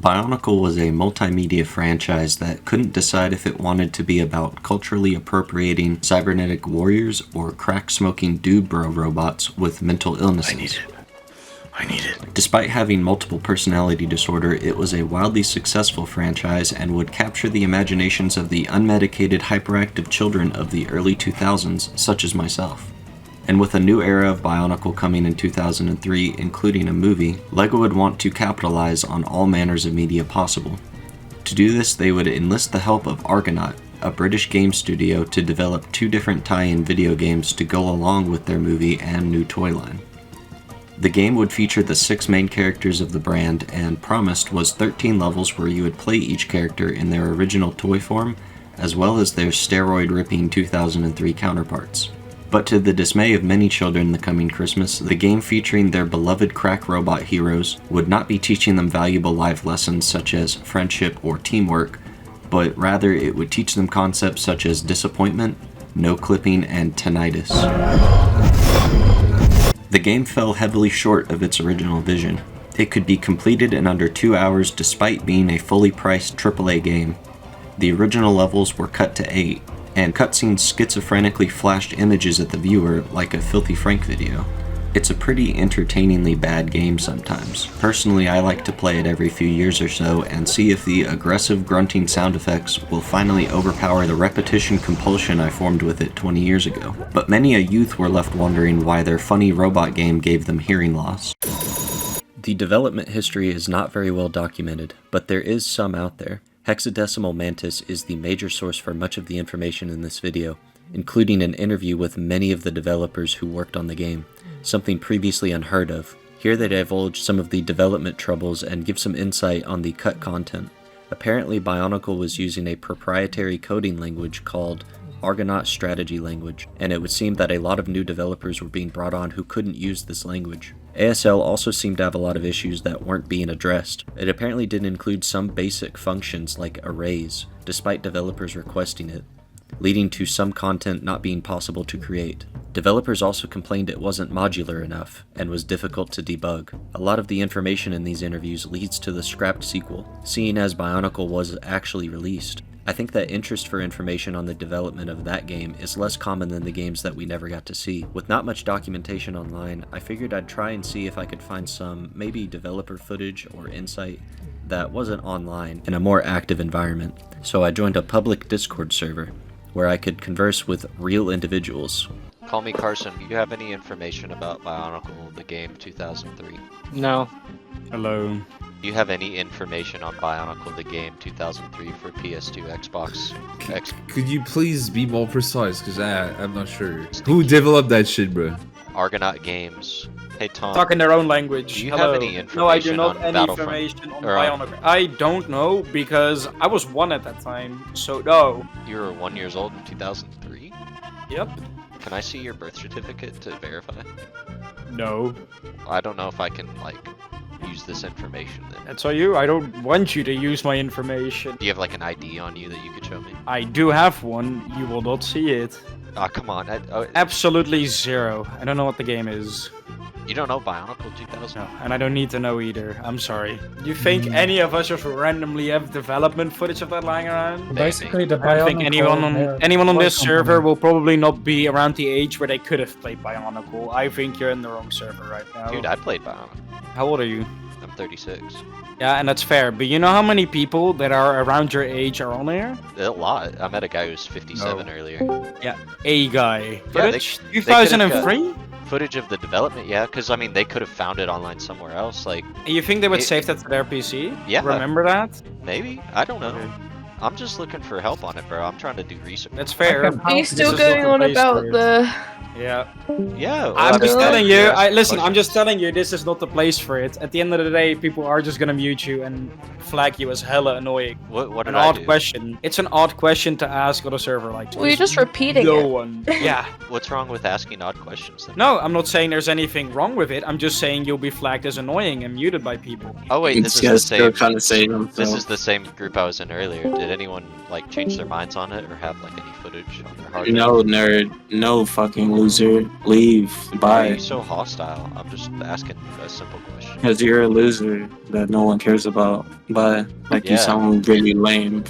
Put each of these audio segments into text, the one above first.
Bionicle was a multimedia franchise that couldn't decide if it wanted to be about culturally appropriating cybernetic warriors or crack-smoking dude bro robots with mental illnesses. I need it. Despite having multiple personality disorder, it was a wildly successful franchise and would capture the imaginations of the unmedicated hyperactive children of the early 2000s, such as myself. And with a new era of Bionicle coming in 2003, including a movie, LEGO would want to capitalize on all manners of media possible. To do this, they would enlist the help of Argonaut, a British game studio, to develop 2 different tie-in video games to go along with their movie and new toy line. The game would feature the 6 main characters of the brand, and promised was 13 levels where you would play each character in their original toy form, as well as their steroid-ripping 2003 counterparts. But to the dismay of many children the coming Christmas, the game featuring their beloved crack robot heroes would not be teaching them valuable life lessons such as friendship or teamwork, but rather it would teach them concepts such as disappointment, no-clipping, and tinnitus. The game fell heavily short of its original vision. It could be completed in under 2 hours despite being a fully priced AAA game. The original levels were cut to 8, and cutscenes schizophrenically flashed images at the viewer like a Filthy Frank video. It's a pretty entertainingly bad game sometimes. Personally, I like to play it every few years or so and see if the aggressive grunting sound effects will finally overpower the repetition compulsion I formed with it 20 years ago. But many a youth were left wondering why their funny robot game gave them hearing loss. The development history is not very well documented, but there is some out there. Hexadecimal Mantis is the major source for much of the information in this video, including an interview with many of the developers who worked on the game, something previously unheard of. Here they divulge some of the development troubles and give some insight on the cut content. Apparently Bionicle was using a proprietary coding language called Argonaut Strategy Language, and it would seem that a lot of new developers were being brought on who couldn't use this language. ASL also seemed to have a lot of issues that weren't being addressed. It apparently didn't include some basic functions like arrays, despite developers requesting it, leading to some content not being possible to create. Developers also complained it wasn't modular enough, and was difficult to debug. A lot of the information in these interviews leads to the scrapped sequel, seeing as Bionicle was actually released. I think that interest for information on the development of that game is less common than the games that we never got to see. With not much documentation online, I figured I'd try and see if I could find some, maybe developer footage or insight that wasn't online in a more active environment. So I joined a public Discord server, where I could converse with real individuals. Call me Carson. Do you have any information about Bionicle, the game 2003? No. Hello. Do you have any information on Bionicle, the game 2003 for PS2, Xbox? Could you please be more precise? Because I'm not sure. Who developed that shit, bro? Argonaut Games. Hey Tom. Talk in their own language. Do you Hello. have any information No, I do not on any Battlefront? information on Or, Bionicle. I don't know because I was 1 at that time, so no. You were 1 years old in 2003? Yep. Can I see your birth certificate to verify? No. I don't know if I can, like, use this information then. That's all you. I don't want you to use my information. Do you have, like, an ID on you that you could show me? I do have one. You will not see it. Ah, come on. Absolutely zero. I don't know what the game is. You don't know Bionicle 2000? No, and I don't need to know either. I'm sorry. You think any of us just randomly have development footage of that lying around? Basically, the I don't think anyone on this server will probably not be around the age where they could have played Bionicle. I think you're in the wrong server right now. Dude, I played Bionicle. How old are you? I'm 36. Yeah, and that's fair. But you know how many people that are around your age are on there? A lot. I met a guy who was 57 earlier. Yeah, a guy. Yeah, Footage? they could've got 2003? footage of the development, yeah, because I mean they could have found it online somewhere else, like You think they would save that to their PC? Yeah. Remember that? maybe, I don't know. Okay. I'm just looking for help on it, bro. I'm trying to do research. That's fair. Are Are you still going on about the... Yeah. Yeah, well, I'm just mean, telling you, yeah, listen, I'm questions. just telling you, this is not the place for it. At the end of the day, people are just gonna mute you and flag you as hella annoying. What An did I odd do? question. It's an odd question to ask on a server like this. Well, you're just repeating No it. one. Yeah. What's wrong with asking odd questions then? No, I'm not saying there's anything wrong with it. I'm just saying you'll be flagged as annoying and muted by people. Oh wait, this It's is the just same. kind of saying This is the same group I was in earlier. did anyone like change their minds on it or have like any footage on their hard No, nerd. No, fucking loser. Leave. Why are you Bye. so hostile? I'm just asking a simple question. Because you're a loser that no one cares about. Bye. Like, you Yeah. sound really lame.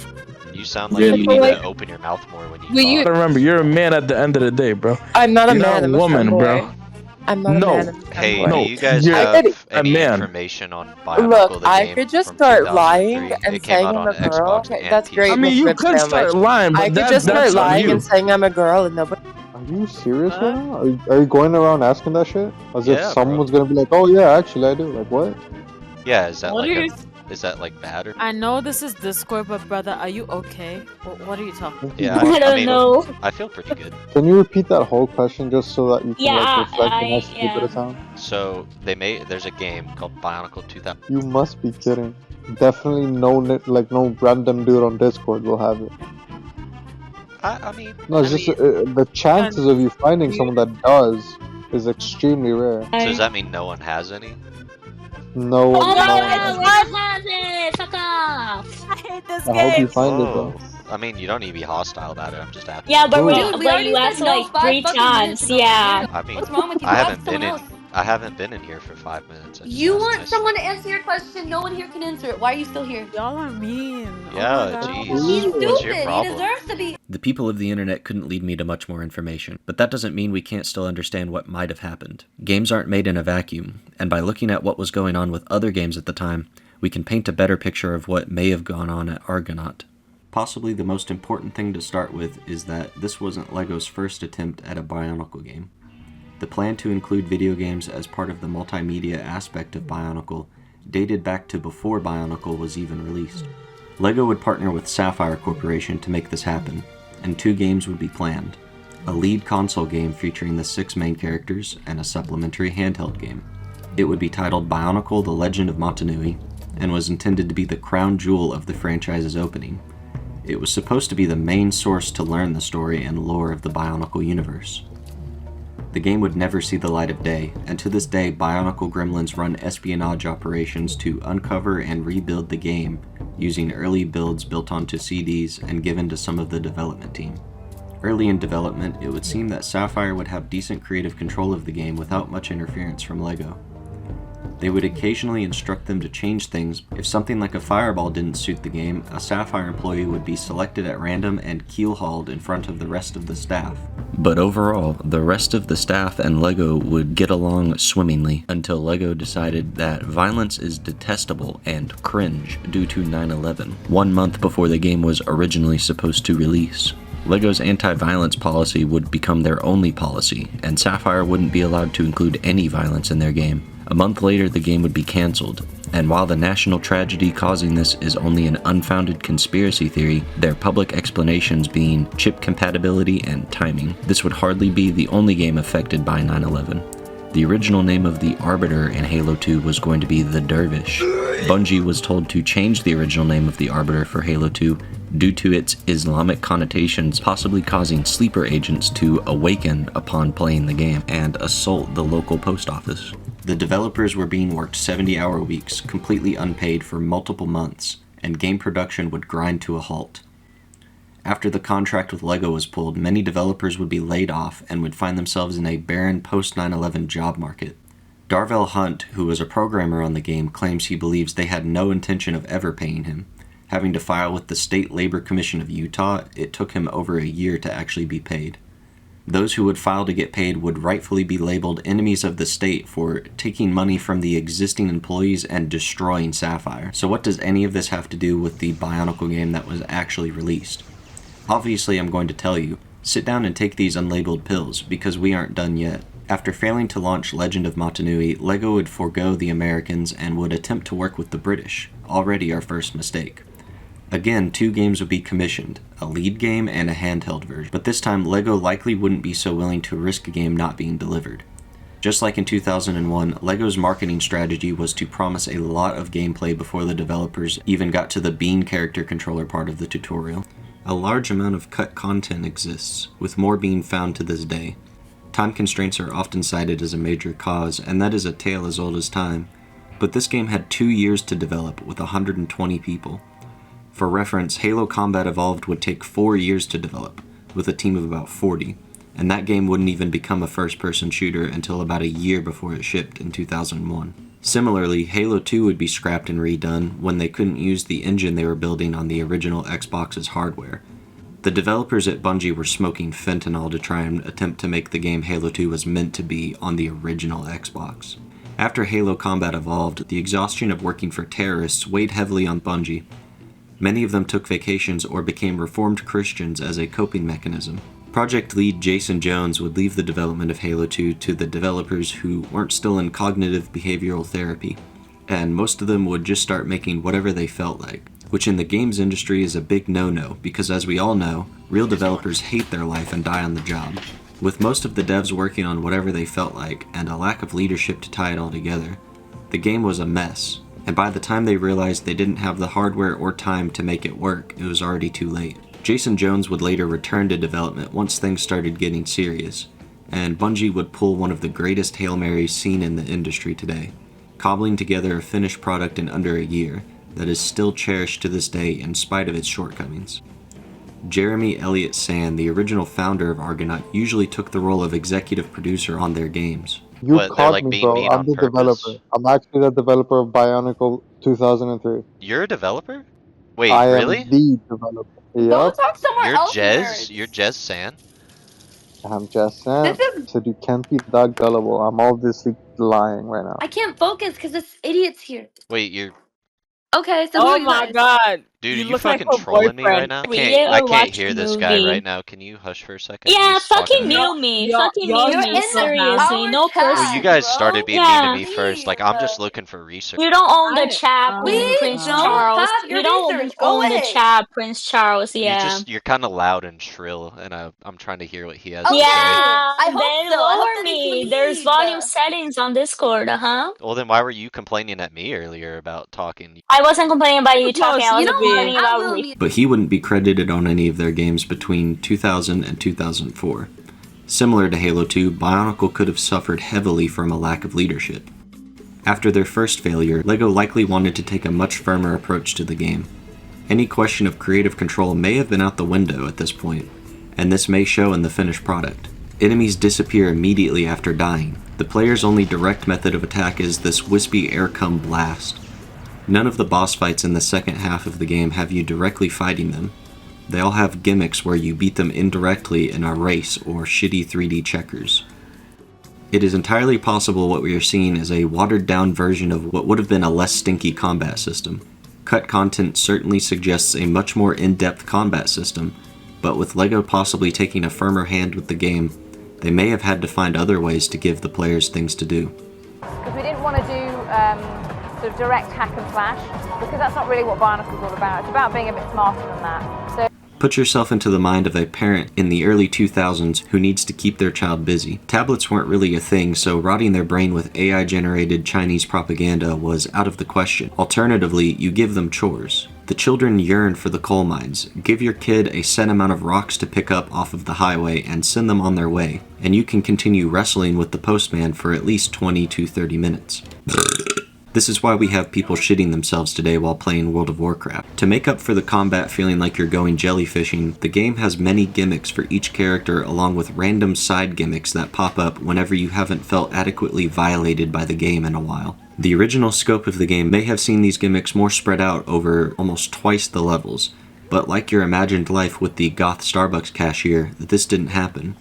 You sound like Really? you need Like- to open your mouth more when you Will you- talk. Remember, you're a man at the end of the day, bro. I'm not a You're man. not I'm a a woman, femboy. bro. I'm not No. a man. I'm a Hey, femboy. No, do you guys you're have a any man. information on Bionicle Look, the I game could just from start 2003? lying It and came saying out I'm on a girl. Xbox Okay, and that's PC. great. I mean, with you rib could start sandwich. lying, but I could that's just start on lying you. and saying I'm a girl and nobody. Are you serious right now? Are you going around asking that shit? As if Yeah, someone's gonna be like, oh yeah, actually I do. Like what? Yeah, is that What like are you- is that like bad or? I know this is Discord, but brother, are you okay? What are you talking? Yeah, I don't mean, know. I feel pretty good. Can you repeat that whole question just so that you can Yeah, like reflect on how I- stupid yeah. it sounds? So there's a game called Bionicle 2000. You must be kidding. Definitely no random dude on Discord will have it. I mean, No, it's just the chances of you finding someone that does is extremely rare. so does that mean no one has any? No Oh one. my no god, one. what has it? Fuck off! I hate this I hope you game. find it Whoa. though. I mean, you don't need to be hostile about it. I'm just asking. Yeah, but, Dude, we already asked like 3 times, yeah. I mean, What's wrong with you? I Ask haven't been someone in. I haven't been in here for 5 minutes. I just You asked want myself. someone to answer your question. No one here can answer it. Why are you still here? Y'all are mean. Yeah, oh my jeez. God. He's What's your stupid. He problem? deserves to be. The people of the internet couldn't lead me to much more information, but that doesn't mean we can't still understand what might have happened. Games aren't made in a vacuum, and by looking at what was going on with other games at the time, we can paint a better picture of what may have gone on at Argonaut. Possibly the most important thing to start with is that this wasn't LEGO's first attempt at a Bionicle game. The plan to include video games as part of the multimedia aspect of Bionicle dated back to before Bionicle was even released. LEGO would partner with Sapphire Corporation to make this happen, and 2 games would be planned. A lead console game featuring the 6 main characters and a supplementary handheld game. It would be titled Bionicle: The Legend of Montanui, and was intended to be the crown jewel of the franchise's opening. It was supposed to be the main source to learn the story and lore of the Bionicle universe. The game would never see the light of day, and to this day Bionicle gremlins run espionage operations to uncover and rebuild the game using early builds built onto CDs and given to some of the development team. Early in development, it would seem that Sapphire would have decent creative control of the game without much interference from LEGO. They would occasionally instruct them to change things. If something like a fireball didn't suit the game, a Sapphire employee would be selected at random and keel-hauled in front of the rest of the staff. But overall, the rest of the staff and LEGO would get along swimmingly until LEGO decided that violence is detestable and cringe due to 9/11, 1 month before the game was originally supposed to release. LEGO's anti-violence policy would become their only policy, and Sapphire wouldn't be allowed to include any violence in their game. A month later, the game would be cancelled, and while the national tragedy causing this is only an unfounded conspiracy theory, their public explanations being chip compatibility and timing, this would hardly be the only game affected by 9/11. The original name of the Arbiter in Halo 2 was going to be the Dervish. Bungie was told to change the original name of the Arbiter for Halo 2 due to its Islamic connotations, possibly causing sleeper agents to awaken upon playing the game and assault the local post office. The developers were being worked 70-hour weeks, completely unpaid for multiple months, and game production would grind to a halt. After the contract with LEGO was pulled, many developers would be laid off and would find themselves in a barren post-9/11 job market. Darvell Hunt, who was a programmer on the game, claims he believes they had no intention of ever paying him. Having to file with the State Labor Commission of Utah, it took him over a year to actually be paid. Those who would file to get paid would rightfully be labeled enemies of the state for taking money from the existing employees and destroying Sapphire. So what does any of this have to do with the Bionicle game that was actually released? Obviously, I'm going to tell you, sit down and take these unlabeled pills, because we aren't done yet. After failing to launch Legend of Montanui, LEGO would forego the Americans and would attempt to work with the British, already our first mistake. Again, 2 games would be commissioned, a lead game and a handheld version, but this time LEGO likely wouldn't be so willing to risk a game not being delivered. Just like in 2001, LEGO's marketing strategy was to promise a lot of gameplay before the developers even got to the Bean character controller part of the tutorial. A large amount of cut content exists, with more being found to this day. Time constraints are often cited as a major cause, and that is a tale as old as time, but this game had 2 years to develop with 120 people. For reference, Halo Combat Evolved would take 4 years to develop, with a team of about 40, and that game wouldn't even become a first-person shooter until about a year before it shipped in 2001. Similarly, Halo 2 would be scrapped and redone when they couldn't use the engine they were building on the original Xbox's hardware. The developers at Bungie were smoking fentanyl to try and attempt to make the game Halo 2 was meant to be on the original Xbox. After Halo Combat Evolved, the exhaustion of working for terrorists weighed heavily on Bungie. Many of them took vacations or became Reformed Christians as a coping mechanism. Project lead Jason Jones would leave the development of Halo 2 to the developers who weren't still in cognitive behavioral therapy, and most of them would just start making whatever they felt like, which in the games industry is a big no-no because, as we all know, real developers hate their life and die on the job. With most of the devs working on whatever they felt like and a lack of leadership to tie it all together, the game was a mess, and by the time they realized they didn't have the hardware or time to make it work, it was already too late. Jason Jones would later return to development once things started getting serious, and Bungie would pull one of the greatest Hail Marys seen in the industry today, cobbling together a finished product in under a year that is still cherished to this day in spite of its shortcomings. Jeremy Elliott Sand, the original founder of Argonaut, usually took the role of executive producer on their games. You What, they're, caught like, me, being bro. mean I'm on the purpose? developer. I'm actually the developer of Bionicle 2003. You're a developer? Wait, I am really? the developer. Go Yep. talk somewhere You're else, Jez? nerds. You're Jez San? I'm just saying. This is. Said you can't be that gullible. I'm obviously lying right now. I can't focus because this idiot's here. Wait, you're... Okay, so who Oh are you my guys? god. Dude, You are you look like fucking her trolling me right boyfriend. now? Read it I or can't watch hear the this guy movie. right now. Can you hush for a second? Yeah, He's talking fucking to me. mute me. Y'all- Fucking y'all mute You're me. in Seriously, no chat, Well, you person. guys bro. started being mean to Yeah. me first. Like, I'm just looking for research. You don't own the I- chat, We Prince don't Charles. have your You don't research. Go own the away. chat, Prince Charles. Yeah. You're kind of loud and shrill, and I'm trying to hear what he has Okay. to say. Yeah. I hope Then so. I hope lower that it's me. leave. There's volume settings on Discord. Well, then why were you complaining at me earlier about talking? I wasn't complaining about you No, talking. I you was know what? complaining I about will me. mute. But he wouldn't be credited on any of their games between 2000 and 2004. Similar to Halo 2, Bionicle could have suffered heavily from a lack of leadership. After their first failure, LEGO likely wanted to take a much firmer approach to the game. Any question of creative control may have been out the window at this point, and this may show in the finished product. Enemies disappear immediately after dying. The player's only direct method of attack is this wispy air-cum blast. None of the boss fights in the second half of the game have you directly fighting them. They all have gimmicks where you beat them indirectly in a race or shitty 3D checkers. It is entirely possible what we are seeing is a watered-down version of what would have been a less stinky combat system. Cut content certainly suggests a much more in-depth combat system, but with LEGO possibly taking a firmer hand with the game, they may have had to find other ways to give the players things to do. Because we didn't want to do sort of direct hack and slash, because that's not really what Bionicle's all about. It's about being a bit smarter than that. So Put yourself into the mind of a parent in the early 2000s who needs to keep their child busy. Tablets weren't really a thing, so rotting their brain with AI-generated Chinese propaganda was out of the question. Alternatively, you give them chores. The children yearn for the coal mines. Give your kid a set amount of rocks to pick up off of the highway and send them on their way, and you can continue wrestling with the postman for at least 20 to 30 minutes. This is why we have people shitting themselves today while playing World of Warcraft. To make up for the combat feeling like you're going jellyfishing, the game has many gimmicks for each character along with random side gimmicks that pop up whenever you haven't felt adequately violated by the game in a while. The original scope of the game may have seen these gimmicks more spread out over almost twice the levels, but like your imagined life with the goth Starbucks cashier, this didn't happen.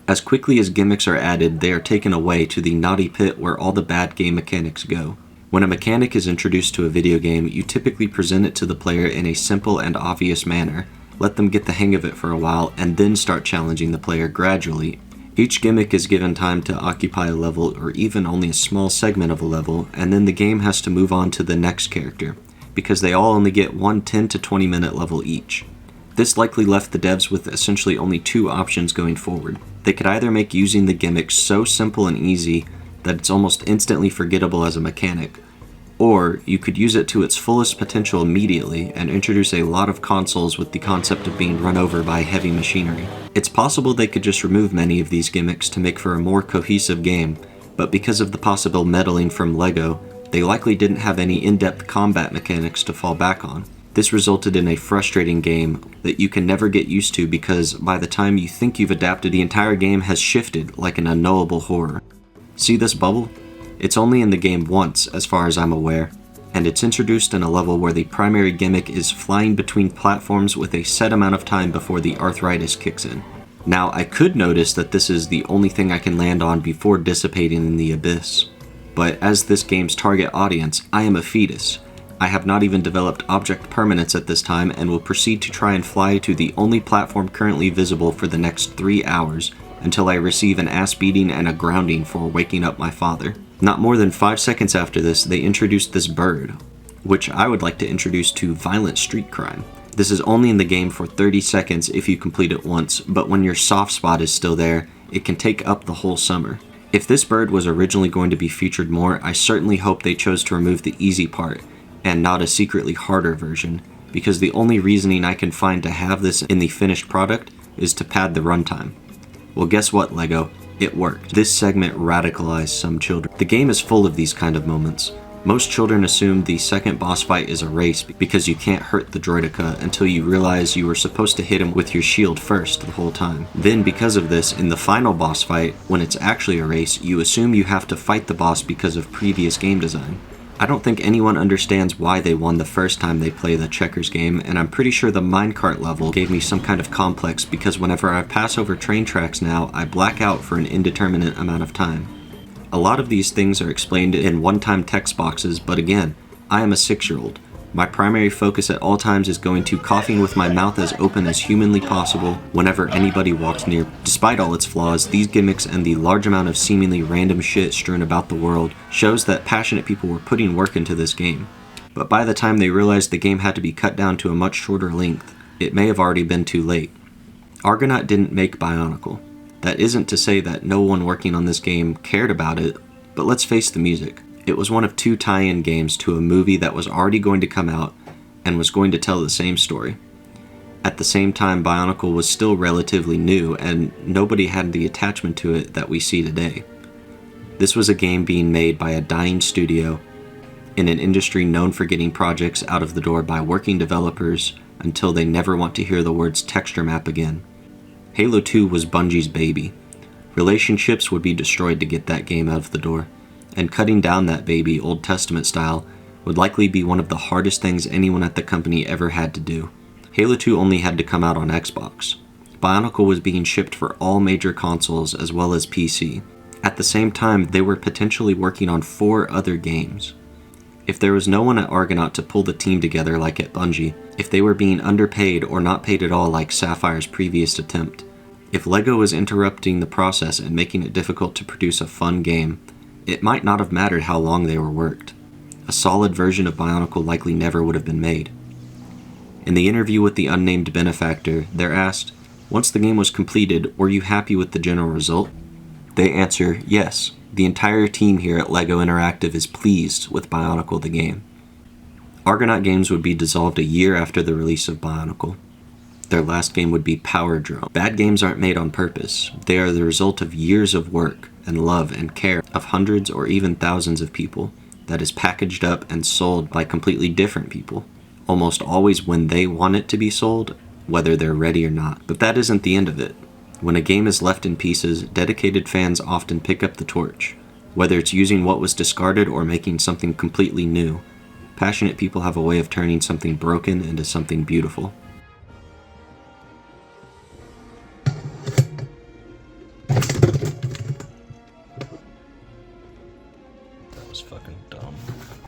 As quickly as gimmicks are added, they are taken away to the naughty pit where all the bad game mechanics go. When a mechanic is introduced to a video game, you typically present it to the player in a simple and obvious manner, let them get the hang of it for a while, and then start challenging the player gradually. Each gimmick is given time to occupy a level or even only a small segment of a level, and then the game has to move on to the next character, because they all only get one 10 to 20 minute level each. This likely left the devs with essentially only two options going forward. They could either make using the gimmicks so simple and easy that it's almost instantly forgettable as a mechanic, or you could use it to its fullest potential immediately and introduce a lot of consoles with the concept of being run over by heavy machinery. It's possible they could just remove many of these gimmicks to make for a more cohesive game, but because of the possible meddling from LEGO, they likely didn't have any in-depth combat mechanics to fall back on. This resulted in a frustrating game that you can never get used to because by the time you think you've adapted, the entire game has shifted like an unknowable horror. See this bubble? It's only in the game once, as far as I'm aware, and it's introduced in a level where the primary gimmick is flying between platforms with a set amount of time before the arthritis kicks in. Now, I could notice that this is the only thing I can land on before dissipating in the abyss, but as this game's target audience, I am a fetus. I have not even developed object permanence at this time and will proceed to try and fly to the only platform currently visible for the next 3 hours until I receive an ass beating and a grounding for waking up my father. Not more than 5 seconds after this, they introduced this bird, which I would like to introduce to violent street crime. This is only in the game for 30 seconds if you complete it once, but when your soft spot is still there, it can take up the whole summer. If this bird was originally going to be featured more, I certainly hope they chose to remove the easy part, and not a secretly harder version, because the only reasoning I can find to have this in the finished product is to pad the runtime. Well, guess what, LEGO? It worked. This segment radicalized some children. The game is full of these kind of moments. Most children assume the second boss fight is a race because you can't hurt the droideka until you realize you were supposed to hit him with your shield first the whole time. Then, because of this, in the final boss fight, when it's actually a race, you assume you have to fight the boss because of previous game design. I don't think anyone understands why they won the first time they play the checkers game, and I'm pretty sure the minecart level gave me some kind of complex because whenever I pass over train tracks now, I black out for an indeterminate amount of time. A lot of these things are explained in one-time text boxes, but again, I am a 6-year-old. My primary focus at all times is going to coughing with my mouth as open as humanly possible whenever anybody walks near. Despite all its flaws, these gimmicks and the large amount of seemingly random shit strewn about the world shows that passionate people were putting work into this game. But by the time they realized the game had to be cut down to a much shorter length, it may have already been too late. Argonaut didn't make Bionicle. That isn't to say that no one working on this game cared about it, but let's face the music. It was one of 2 tie-in games to a movie that was already going to come out and was going to tell the same story. At the same time, Bionicle was still relatively new and nobody had the attachment to it that we see today. This was a game being made by a dying studio in an industry known for getting projects out of the door by working developers until they never want to hear the words texture map again. Halo 2 was Bungie's baby. Relationships would be destroyed to get that game out of the door. And cutting down that baby, Old Testament style, would likely be one of the hardest things anyone at the company ever had to do. Halo 2 only had to come out on Xbox. Bionicle was being shipped for all major consoles as well as PC. At the same time, they were potentially working on 4 other games. If there was no one at Argonaut to pull the team together like at Bungie, if they were being underpaid or not paid at all like Sapphire's previous attempt, if LEGO was interrupting the process and making it difficult to produce a fun game, it might not have mattered how long they were worked. A solid version of Bionicle likely never would have been made. In the interview with the unnamed benefactor, they're asked, once the game was completed, were you happy with the general result? They answer, yes. The entire team here at LEGO Interactive is pleased with Bionicle the game. Argonaut Games would be dissolved a year after the release of Bionicle. Their last game would be Power Drone. Bad games aren't made on purpose. They are the result of years of work and love and care of hundreds or even thousands of people that is packaged up and sold by completely different people, almost always when they want it to be sold, whether they're ready or not. But that isn't the end of it. When a game is left in pieces, dedicated fans often pick up the torch, whether it's using what was discarded or making something completely new. Passionate people have a way of turning something broken into something beautiful.